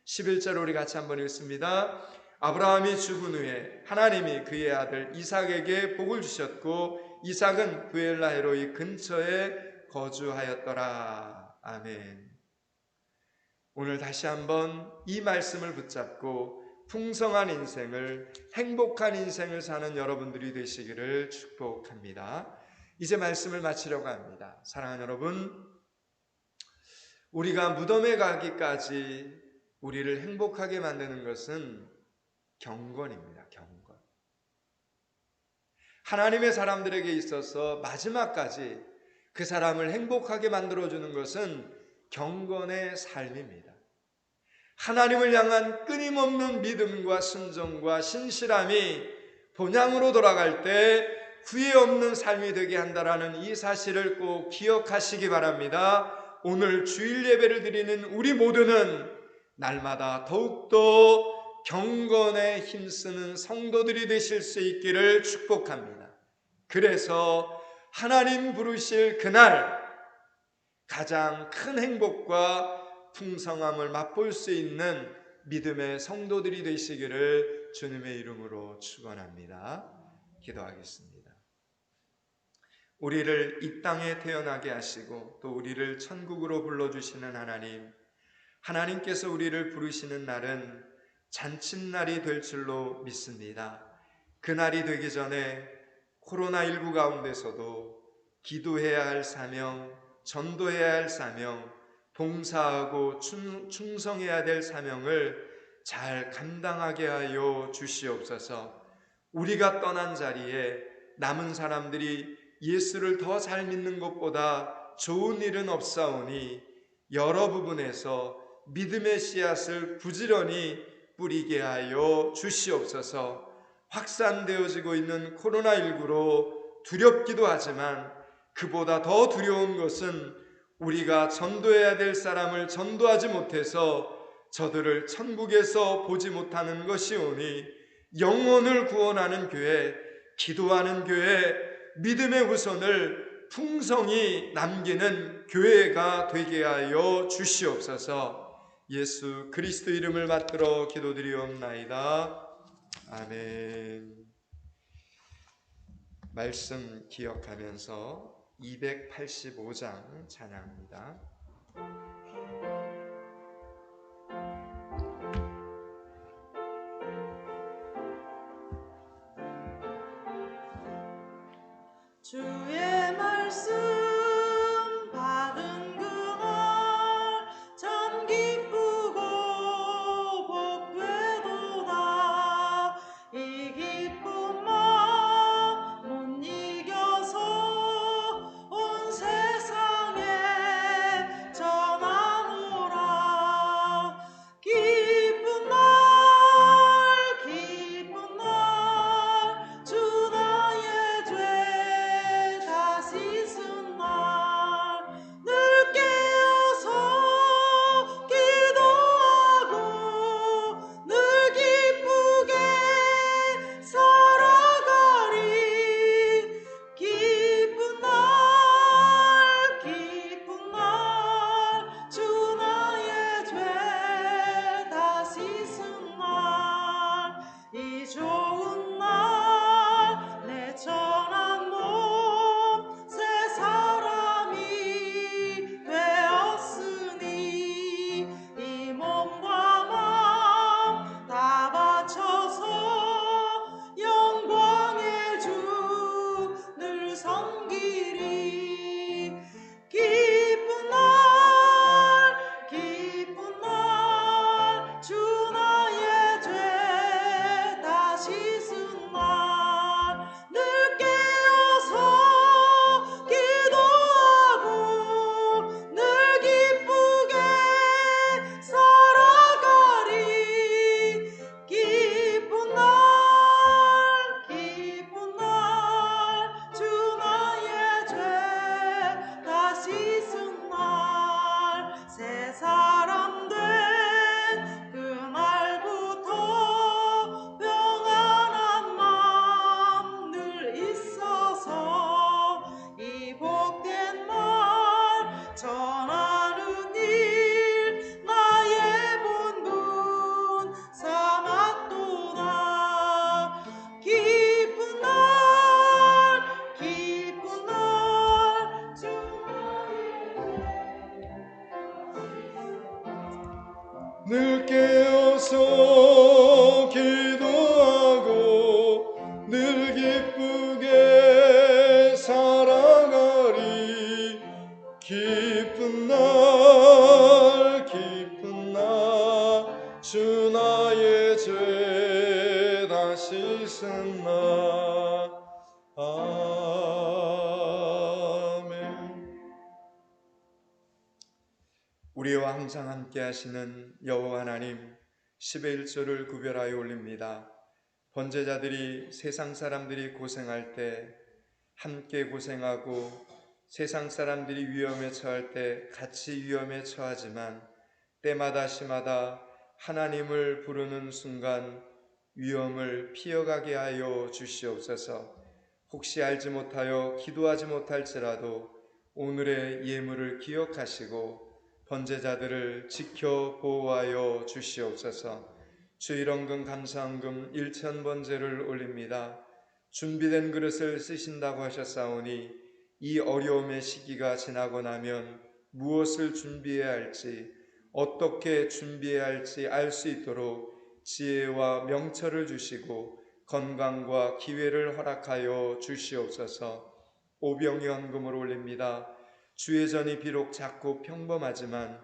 11절 우리 같이 한번 읽습니다. 아브라함이 죽은 후에 하나님이 그의 아들 이삭에게 복을 주셨고 이삭은 브엘라헤로이 근처에 거주하였더라. 아멘. 오늘 다시 한번 이 말씀을 붙잡고 풍성한 인생을, 행복한 인생을 사는 여러분들이 되시기를 축복합니다. 이제 말씀을 마치려고 합니다. 사랑하는 여러분, 우리가 무덤에 가기까지 우리를 행복하게 만드는 것은 경건입니다. 경건. 하나님의 사람들에게 있어서 마지막까지 그 사람을 행복하게 만들어주는 것은 경건의 삶입니다. 하나님을 향한 끊임없는 믿음과 순종과 신실함이 본향으로 돌아갈 때 후회 없는 삶이 되게 한다라는 이 사실을 꼭 기억하시기 바랍니다. 오늘 주일 예배를 드리는 우리 모두는 날마다 더욱더 경건에 힘쓰는 성도들이 되실 수 있기를 축복합니다. 그래서 하나님 부르실 그날 가장 큰 행복과 풍성함을 맛볼 수 있는 믿음의 성도들이 되시기를 주님의 이름으로 축원합니다. 기도하겠습니다. 우리를 이 땅에 태어나게 하시고 또 우리를 천국으로 불러주시는 하나님께서 우리를 부르시는 날은 잔칫날이 될 줄로 믿습니다. 그날이 되기 전에 코로나19 가운데서도 기도해야 할 사명, 전도해야 할 사명, 봉사하고 충성해야 될 사명을 잘 감당하게 하여 주시옵소서. 우리가 떠난 자리에 남은 사람들이 예수를 더 잘 믿는 것보다 좋은 일은 없사오니 여러 부분에서 믿음의 씨앗을 부지런히 뿌리게 하여 주시옵소서. 확산되어지고 있는 코로나19로 두렵기도 하지만 그보다 더 두려운 것은 우리가 전도해야 될 사람을 전도하지 못해서 저들을 천국에서 보지 못하는 것이오니 영혼을 구원하는 교회, 기도하는 교회, 믿음의 후손을 풍성히 남기는 교회가 되게 하여 주시옵소서. 예수 그리스도 이름을 받들어 기도드리옵나이다. 아멘. 말씀 기억하면서 285장 찬양합니다. 주의 말씀 받은 그날 참 기쁘고 복되도다. 이 기쁜 마음 못 이겨서 온 세상에 전하노라. 기쁜 날 기쁜 날 주 나의 죄 다 씻은 날 늘 깨어서 기도하고 늘 기쁘게 살아가리. 기쁜 날 주 나의 죄 다 씻은 날 이 좋은 날 내 천한 몸 새 사람이 되었으니 이 몸과 마음 다 바쳐서 영광의 주 늘 섬기리. 기쁜 날 주 나의 죄 다 씻은 날 늘 깨어서 기도하고 늘 기쁘게 살아가리. 기쁜 날 주 나의 죄 다 씻은 날 새 사람 된 그날부터 평안한 마음 늘 있어서 이 복된 말 전하는 일 나의 본분 삼았도다. 기쁜 날 주 늘 깨어서 기도하고 늘 기쁘게 살아가리. 기쁜 날 주 나의 죄 다 씻은 날. 아멘. 우리와 항상 함께 하시는 여호와 하나님, 10의 1조를 구별하여 올립니다. 번제자들이 세상 사람들이 고생할 때 함께 고생하고 세상 사람들이 위험에 처할 때 같이 위험에 처하지만 때마다 시마다 하나님을 부르는 순간 위험을 피해가게 하여 주시옵소서. 혹시 알지 못하여 기도하지 못할지라도 오늘의 예물을 기억하시고 번제자들을 지켜 보호하여 주시옵소서. 주일원금 감사원금 1,000번제를 올립니다. 준비된 그릇을 쓰신다고 하셨사오니 이 어려움의 시기가 지나고 나면 무엇을 준비해야 할지, 어떻게 준비해야 할지 알 수 있도록 지혜와 명철을 주시고 건강과 기회를 허락하여 주시옵소서. 오병이헌금을 올립니다. 주의 전이 비록 작고 평범하지만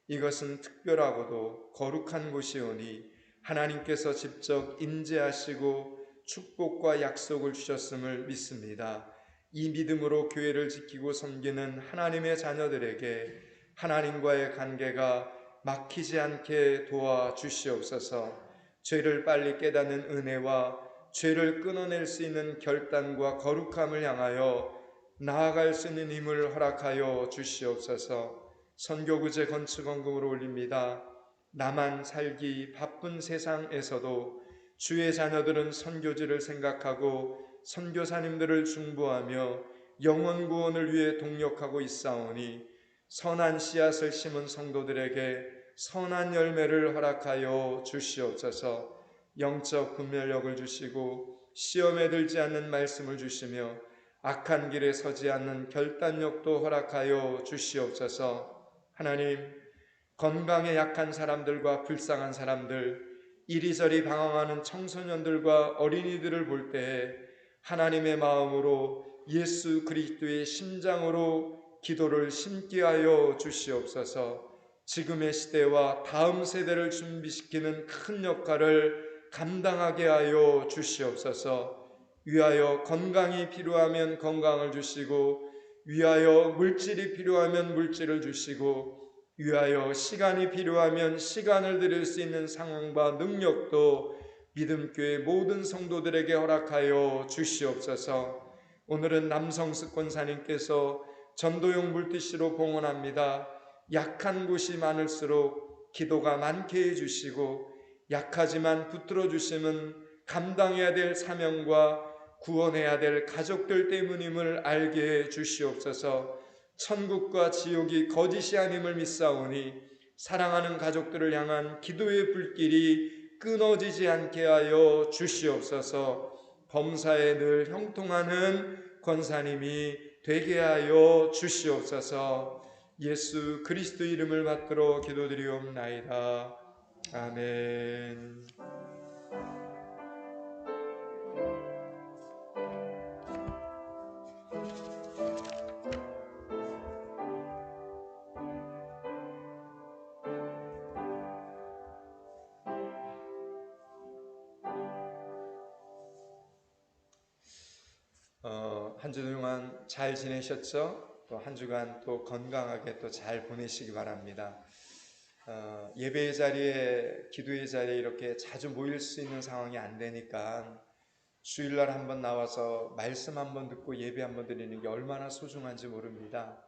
이것은 특별하고도 거룩한 곳이오니 하나님께서 직접 임재하시고 축복과 약속을 주셨음을 믿습니다. 이 믿음으로 교회를 지키고 섬기는 하나님의 자녀들에게 하나님과의 관계가 막히지 않게 도와주시옵소서. 죄를 빨리 깨닫는 은혜와 죄를 끊어낼 수 있는 결단과 거룩함을 향하여 나아갈 수 있는 힘을 허락하여 주시옵소서. 선교구제 건축원금을 올립니다. 나만 살기 바쁜 세상에서도 주의 자녀들은 선교지를 생각하고 선교사님들을 중보하며 영혼 구원을 위해 동력하고 있사오니 선한 씨앗을 심은 성도들에게 선한 열매를 허락하여 주시옵소서. 영적 분별력을 주시고 시험에 들지 않는 말씀을 주시며 악한 길에 서지 않는 결단력도 허락하여 주시옵소서. 하나님, 건강에 약한 사람들과 불쌍한 사람들, 이리저리 방황하는 청소년들과 어린이들을 볼 때에 하나님의 마음으로 예수 그리스도의 심장으로 기도를 심게 하여 주시옵소서. 지금의 시대와 다음 세대를 준비시키는 큰 역할을 감당하게 하여 주시옵소서. 위하여 건강이 필요하면 건강을 주시고 위하여 물질이 필요하면 물질을 주시고 위하여 시간이 필요하면 시간을 드릴 수 있는 상황과 능력도 믿음교회 모든 성도들에게 허락하여 주시옵소서. 오늘은 남성숙 권사님께서 전도용 물티슈로 봉헌합니다. 약한 곳이 많을수록 기도가 많게 해주시고 약하지만 붙들어 주심은 감당해야 될 사명과 구원해야 될 가족들 때문임을 알게 해 주시옵소서. 천국과 지옥이 거짓이 아님을 믿사오니 사랑하는 가족들을 향한 기도의 불길이 끊어지지 않게 하여 주시옵소서. 범사에 늘 형통하는 권사님이 되게 하여 주시옵소서. 예수 그리스도 이름을 받들어 기도드리옵나이다. 아멘. 한 주 동안 잘 지내셨죠? 또 한 주간 또 건강하게 또 잘 보내시기 바랍니다. 예배의 자리에, 기도의 자리에 이렇게 자주 모일 수 있는 상황이 안 되니까 주일날 한번 나와서 말씀 한번 듣고 예배 한번 드리는 게 얼마나 소중한지 모릅니다.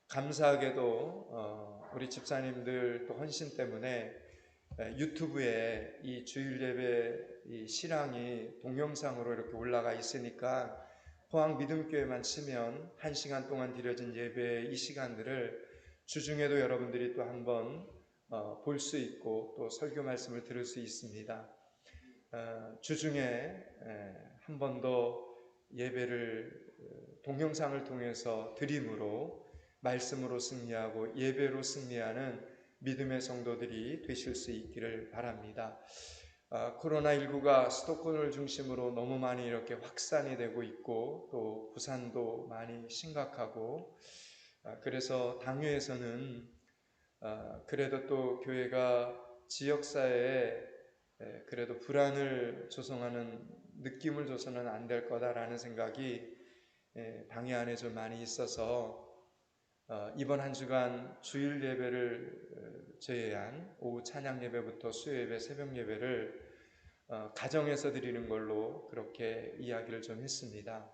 감사하게도 우리 집사님들 또 헌신 때문에 유튜브에 이 주일 예배 이 실황이 동영상으로 이렇게 올라가 있으니까 포항 믿음교회만 치면 1시간 동안 드려진 예배의 이 시간들을 주중에도 여러분들이 또 한번 볼 수 있고 또 설교 말씀을 들을 수 있습니다. 주중에 한 번 더 예배를 동영상을 통해서 드림으로 말씀으로 승리하고 예배로 승리하는 믿음의 성도들이 되실 수 있기를 바랍니다. 코로나19가 수도권을 중심으로 너무 많이 이렇게 확산이 되고 있고 또 부산도 많이 심각하고 그래서 당회에서는 그래도 또 교회가 지역사회에 그래도 불안을 조성하는 느낌을 줘서는 안 될 거다라는 생각이 당회 안에 좀 많이 있어서 이번 한 주간 주일 예배를 제외한 오후 찬양 예배부터 수요 예배, 새벽 예배를 가정에서 드리는 걸로 그렇게 이야기를 좀 했습니다.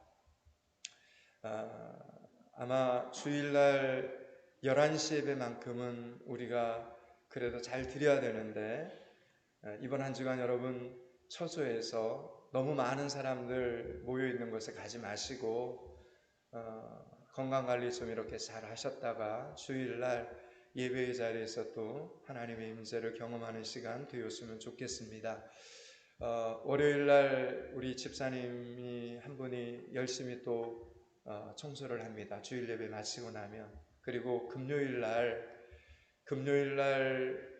아마 주일날 11시 예배만큼은 우리가 그래도 잘 드려야 되는데 이번 한 주간 여러분 처소에서 너무 많은 사람들 모여 있는 곳에 가지 마시고 건강관리 좀 이렇게 잘 하셨다가 주일날 예배의 자리에서 또 하나님의 임재를 경험하는 시간 되었으면 좋겠습니다. 월요일날 우리 집사님이 한 분이 열심히 또 청소를 합니다. 주일 예배 마치고 나면. 그리고 금요일날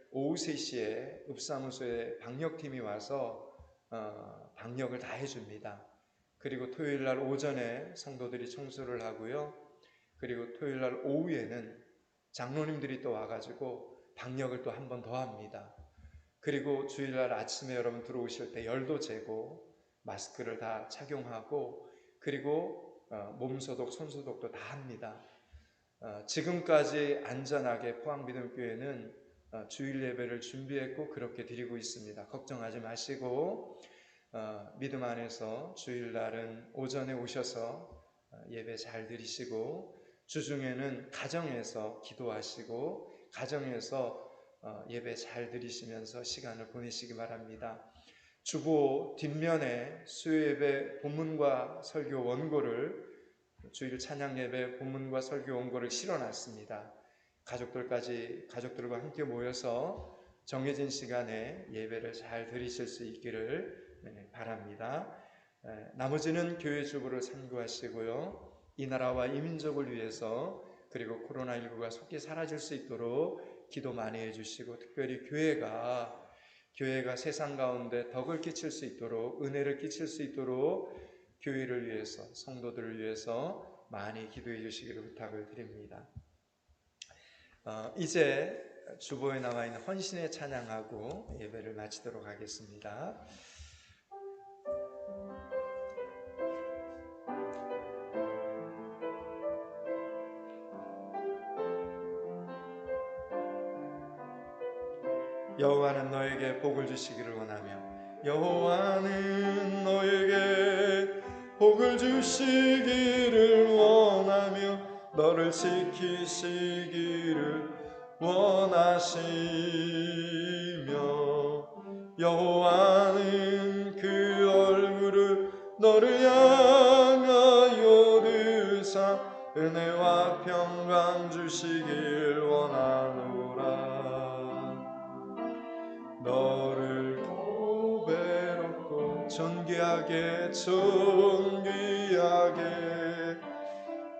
오후 3시에 읍사무소에 방역팀이 와서 방역을 다 해줍니다. 그리고 토요일날 오전에 성도들이 청소를 하고요. 그리고 토요일날 오후에는 장로님들이 또 와가지고 방역을 또 한 번 더 합니다. 그리고 주일날 아침에 여러분 들어오실 때 열도 재고 마스크를 다 착용하고 그리고 몸소독, 손소독도 다 합니다. 지금까지 안전하게 포항믿음교회는 주일 예배를 준비했고 그렇게 드리고 있습니다. 걱정하지 마시고 믿음 안에서 주일날은 오전에 오셔서 예배 잘 드리시고 주중에는 가정에서 기도하시고 가정에서 예배 잘 드리시면서 시간을 보내시기 바랍니다. 주보 뒷면에 수요예배 본문과 설교 원고를 주일 찬양예배 본문과 설교 원고를 실어놨습니다. 가족들과 함께 모여서 정해진 시간에 예배를 잘 드리실 수 있기를 바랍니다. 나머지는 교회 주보를 참고하시고요. 이 나라와 이 민족을 위해서 그리고 코로나19가 속히 사라질 수 있도록 기도 많이 해주시고 특별히 교회가 세상 가운데 덕을 끼칠 수 있도록 은혜를 끼칠 수 있도록 교회를 위해서 성도들을 위해서 많이 기도해 주시기를 부탁을 드립니다. 이제 주보에 나와 있는 헌신의 찬양하고 예배를 마치도록 하겠습니다. 여호와는 너에게 복을 주시기를 원하며 여호와는 너에게 복을 주시기를 원하며 너를 지키시기를 원하시며 여호와는 그 얼굴을 너를 향하여 드사 은혜와 평강 주시길 원하노라. 너를 보배롭고 존귀하게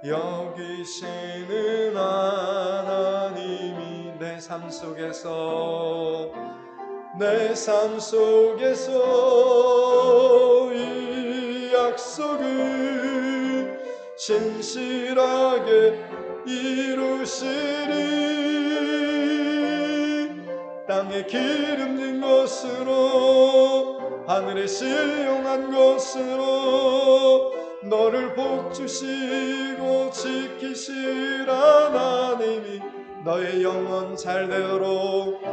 여기시는 하나님이 내 삶 속에서 이 약속을 진실하게 이루시리. 땅에 기름진 것으로 하늘에 신령한 것으로 너를 복주시고 지키실 하나님이 너의 영혼 잘되도록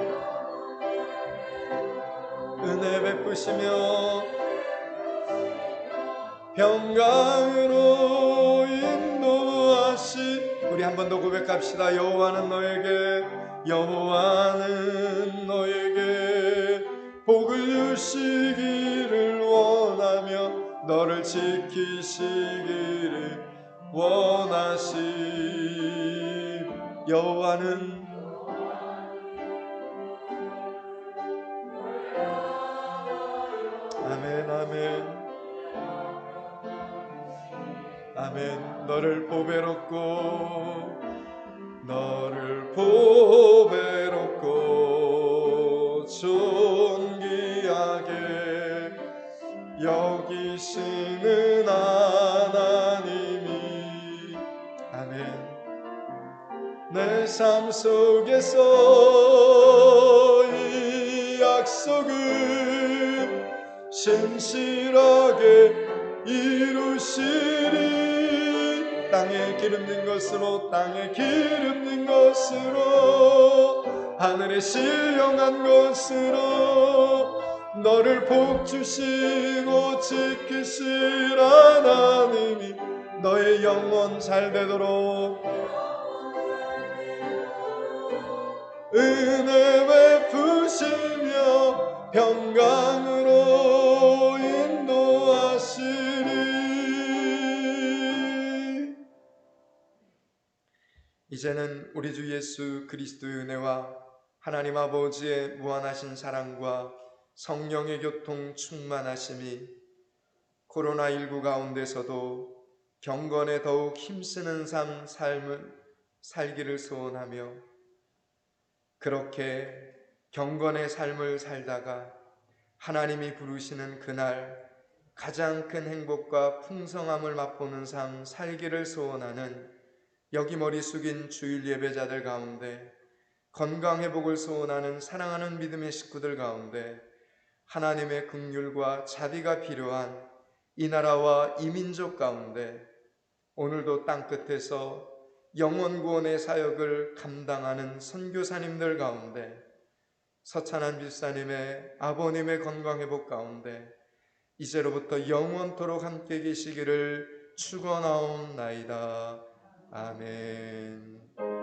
은혜 베푸시며 평강으로 인도하시. 우리 한 번 더 고백합시다. 여호와는 너에게 복을 주시기를 원하며 너를 지키시기를 원하시. 여호와는 아멘 아멘 아멘. 너를 보배롭고 존귀하게 여기시는 하나님이 아멘. 내 삶 속에서 이 약속을 신실하게 이루시리. 땅에 기름진 것으로 하늘에 신령한 것으로 너를 복주시고 지키실 하나님이 너의 영혼 잘되도록 은혜 베푸시며 평강으로 인도하시리. 이제는 우리 주 예수 그리스도의 은혜와 하나님 아버지의 무한하신 사랑과 성령의 교통 충만하심이 코로나19 가운데서도 경건에 더욱 힘쓰는 삶을 살기를 소원하며, 그렇게 경건의 삶을 살다가 하나님이 부르시는 그날 가장 큰 행복과 풍성함을 맛보는 삶 살기를 소원하는 여기 머리 숙인 주일 예배자들 가운데, 건강 회복을 소원하는 사랑하는 믿음의 식구들 가운데 하나님의 긍휼과 자비가 필요한 이 나라와 이 민족 가운데 오늘도 땅끝에서 영혼 구원의 사역을 감당하는 선교사님들 가운데 서찬한 집사님의 아버님의 건강 회복 가운데 이제로부터 영원토록 함께 계시기를 축원하옵나이다. 아멘.